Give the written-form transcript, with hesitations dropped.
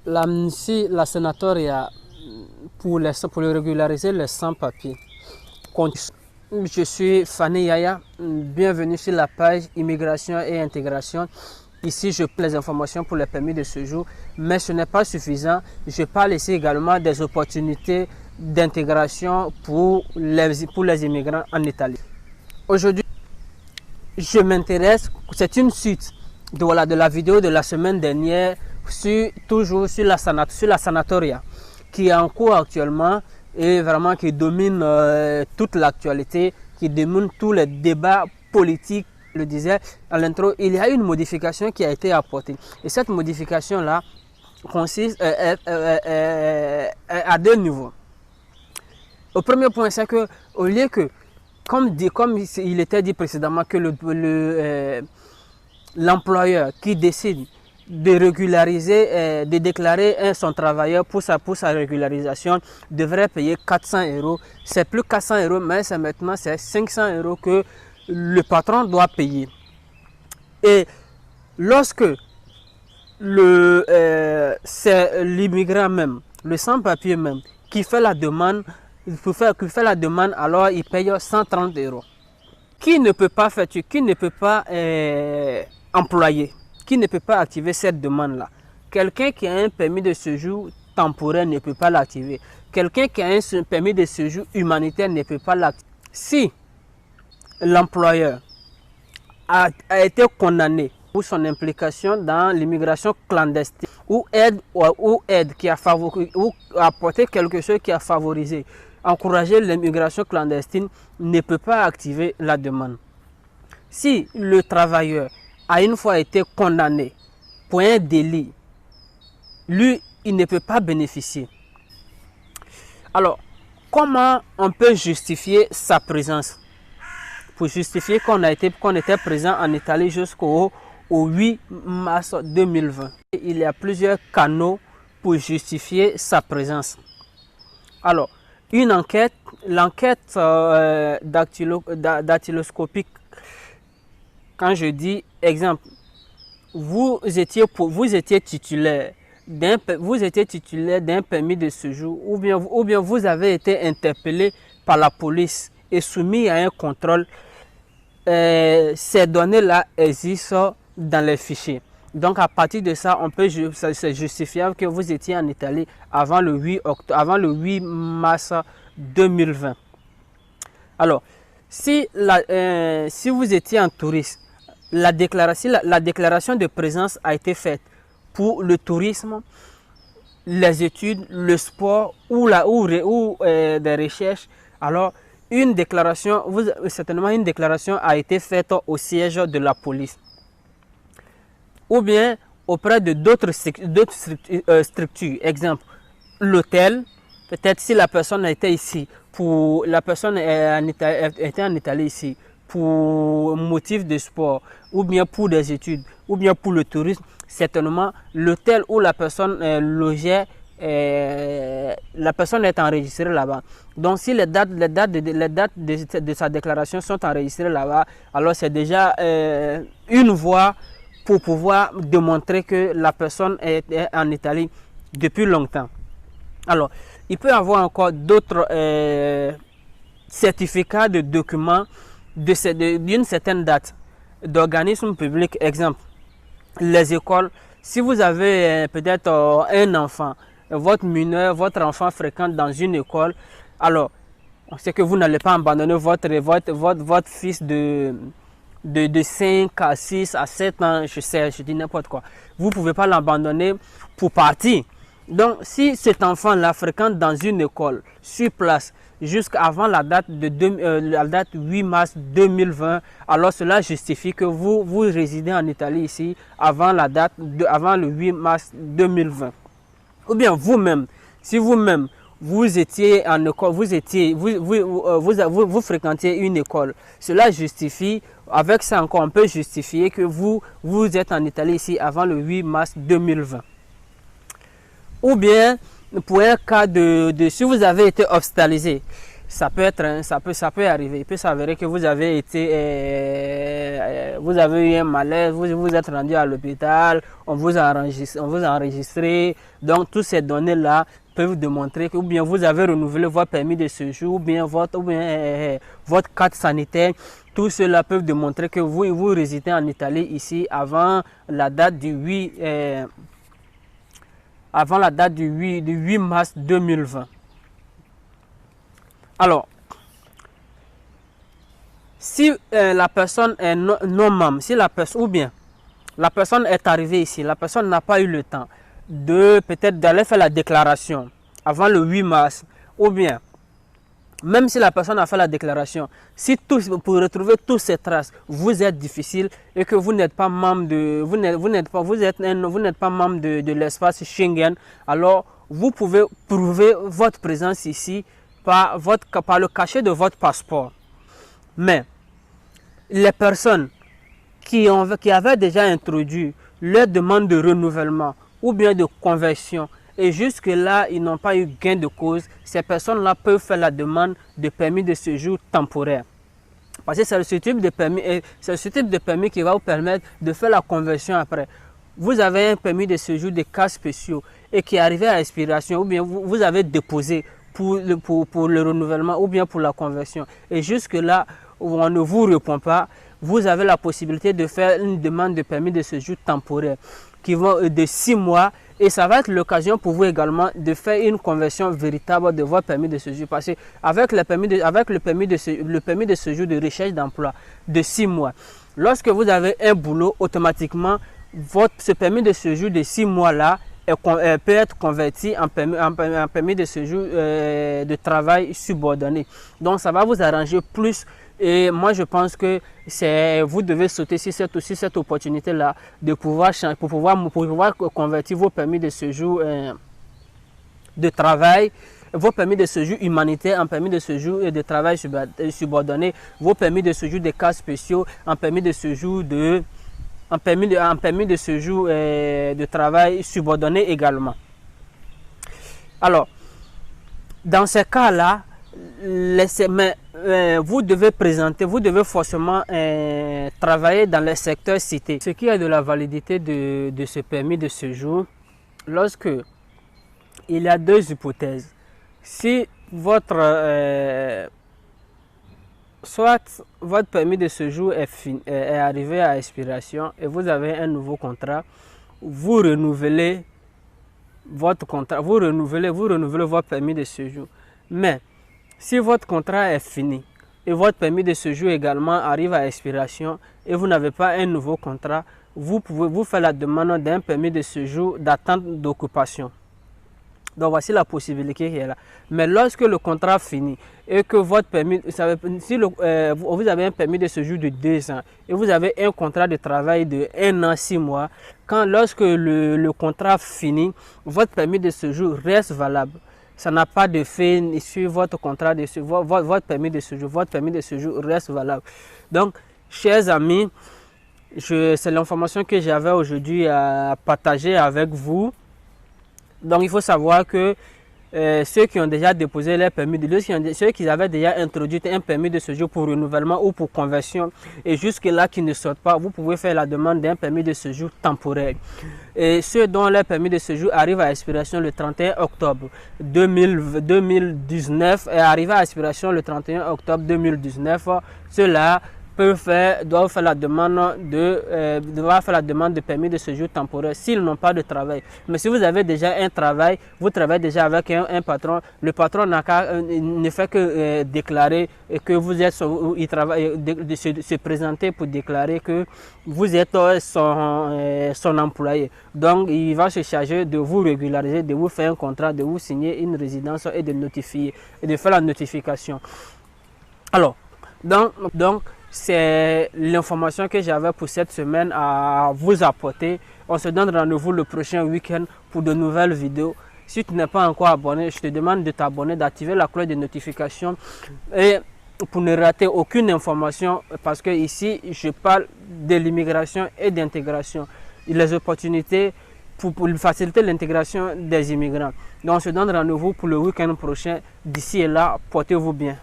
L'amnistie, la sénatoria, pour régulariser les sans-papiers. Je suis Fani Yaya, bienvenue sur la page Immigration et Intégration. Ici, je prends les informations pour les permis de séjour, mais ce n'est pas suffisant. Je parle ici également des opportunités d'intégration pour les immigrants en Italie. Aujourd'hui, je m'intéresse, c'est une suite de la vidéo de la semaine dernière, toujours sur la sanatoria, qui est en cours actuellement et vraiment qui domine toute l'actualité, qui domine tous les débats politiques. Je le disais à l'intro, il y a une modification qui a été apportée. Et cette modification-là consiste à deux niveaux. Au premier point, c'est qu'au lieu que, comme il était dit précédemment, que l'employeur qui décide de régulariser, de déclarer son travailleur pour sa régularisation devrait payer 400 €. C'est plus 400 €, mais maintenant c'est 500 € que le patron doit payer. Et lorsque c'est l'immigrant même, le sans-papier même, qui fait la demande, alors il paye 130 €. Qui ne peut pas faire, qui ne peut pas employer, qui ne peut pas activer cette demande-là? Quelqu'un qui a un permis de séjour temporaire ne peut pas l'activer. Quelqu'un qui a un permis de séjour humanitaire ne peut pas l'activer. Si l'employeur a été condamné pour son implication dans l'immigration clandestine ou aide qui a favorisé, ou apporté quelque chose qui a favorisé, encouragé l'immigration clandestine, ne peut pas activer la demande. Si le travailleur a une fois été condamné pour un délit, lui, il ne peut pas bénéficier. Alors, comment on peut justifier sa présence? Pour justifier qu'on était présent en Italie jusqu'au 8 mars 2020. Il y a plusieurs canaux pour justifier sa présence. Alors, l'enquête dactyloscopique, quand je dis exemple, vous étiez titulaire d'un permis de séjour, ou bien vous avez été interpellé par la police et soumis à un contrôle. Ces données-là existent dans les fichiers. Donc à partir de ça, c'est justifiable que vous étiez en Italie avant le 8 mars 2020. Alors, si vous étiez un touriste, la déclaration de présence a été faite pour le tourisme, les études, le sport ou des recherches. Alors, certainement une déclaration a été faite au siège de la police. Ou bien auprès de d'autres structures. Exemple, l'hôtel, peut-être si la personne était ici, était en Italie ici, pour motif de sport, ou bien pour des études, ou bien pour le tourisme, certainement l'hôtel où la personne logeait, la personne est enregistrée là-bas. Donc si les dates de sa déclaration sont enregistrées là-bas, alors c'est déjà une voie pour pouvoir démontrer que la personne est en Italie depuis longtemps. Alors, il peut y avoir encore d'autres certificats de documents d'une certaine date d'organismes publics. Exemple, les écoles. Si vous avez peut-être un enfant, votre enfant fréquente dans une école, alors on sait que vous n'allez pas abandonner votre fils de 5 à 6 à 7 ans, je dis n'importe quoi. Vous ne pouvez pas l'abandonner pour partir. Donc, si cet enfant-là fréquente dans une école sur place jusqu'avant la date 8 mars 2020, alors cela justifie que vous résidez en Italie ici avant le 8 mars 2020. Ou bien vous-même, si vous-même vous étiez en école, vous fréquentiez une école, cela justifie, avec ça encore on peut justifier que vous êtes en Italie ici avant le 8 mars 2020. Ou bien pour un cas si vous avez été hospitalisé ça peut être, ça peut arriver. Il peut s'avérer que vous avez été, vous avez eu un malaise, vous vous êtes rendu à l'hôpital, on vous a enregistré. Donc, toutes ces données-là peuvent démontrer que ou bien vous avez renouvelé votre permis de séjour, ou bien votre carte sanitaire. Tout cela peut démontrer que vous résidez en Italie ici avant la date du 8 mars 2020. Alors, si la personne est non membre, si la personne, ou bien la personne est arrivée ici, la personne n'a pas eu le temps de peut-être d'aller faire la déclaration avant le 8 mars, ou bien même si la personne a fait la déclaration, si pour retrouver toutes ces traces vous êtes difficile et que vous n'êtes pas membre de l'espace Schengen, alors vous pouvez prouver votre présence ici par le cachet de votre passeport. Mais les personnes qui avaient déjà introduit leur demande de renouvellement ou bien de conversion et jusque-là, ils n'ont pas eu gain de cause, ces personnes-là peuvent faire la demande de permis de séjour temporaire. Parce que c'est ce type de permis qui va vous permettre de faire la conversion après. Vous avez un permis de séjour de cas spéciaux et qui est arrivé à expiration, ou bien vous avez déposé pour le renouvellement ou bien pour la conversion. Et jusque-là, on ne vous répond pas, vous avez la possibilité de faire une demande de permis de séjour temporaire qui va de 6 mois. Et ça va être l'occasion pour vous également de faire une conversion véritable de votre permis de séjour. Parce qu'avec le permis de séjour de recherche d'emploi de 6 mois, lorsque vous avez un boulot, automatiquement, ce permis de séjour de 6 mois-là peut être converti en permis de séjour de travail subordonné. Donc, ça va vous arranger plus. Et moi, je pense que vous devez sauter sur cette opportunité-là de pouvoir changer, pour pouvoir convertir vos permis de séjour de travail, vos permis de séjour humanitaire en permis de séjour de travail subordonné, vos permis de séjour de cas spéciaux en permis de séjour de travail subordonné également. Alors, dans ces cas-là, vous devez forcément travailler dans les secteurs cités. Ce qui est de la validité de ce permis de séjour, lorsque il y a deux hypothèses. Si soit votre permis de séjour est arrivé à expiration et vous avez un nouveau contrat, vous renouvelez votre contrat, vous renouvelez votre permis de séjour. Mais si votre contrat est fini et votre permis de séjour également arrive à expiration et vous n'avez pas un nouveau contrat, vous pouvez vous faire la demande d'un permis de séjour d'attente d'occupation. Donc voici la possibilité qui est là. Mais lorsque le contrat finit et que votre permis, si vous avez un permis de séjour de 2 ans et vous avez un contrat de travail de 1 an 6 mois, lorsque le contrat finit, votre permis de séjour reste valable. Ça n'a pas de fait sur votre contrat de séjour, votre permis de séjour. Votre permis de séjour reste valable. Donc, chers amis, c'est l'information que j'avais aujourd'hui à partager avec vous. Donc, il faut savoir que ceux qui ont déjà déposé leur permis de séjour, ceux qui avaient déjà introduit un permis de séjour pour renouvellement ou pour conversion et jusque-là qui ne sortent pas, vous pouvez faire la demande d'un permis de séjour temporaire. Et ceux dont leur permis de séjour arrive à expiration le 31 octobre 2019 et arrive à expiration le 31 octobre 2019, ceux-là doivent faire la demande de permis de séjour temporaire s'ils n'ont pas de travail. Mais si vous avez déjà un travail, vous travaillez déjà avec un patron, le patron ne fait que déclarer que vous êtes se présenter pour déclarer que vous êtes son employé. Donc il va se charger de vous régulariser, de vous faire un contrat, de vous signer une résidence et de notifier et de faire la notification. Alors, donc c'est l'information que j'avais pour cette semaine à vous apporter. On se donne rendez-vous le prochain week-end pour de nouvelles vidéos. Si tu n'es pas encore abonné, je te demande de t'abonner, d'activer la cloche de notification et pour ne rater aucune information parce que ici je parle de l'immigration et d'intégration. Les opportunités pour faciliter l'intégration des immigrants. Donc on se donne rendez-vous pour le week-end prochain. D'ici et là, portez-vous bien.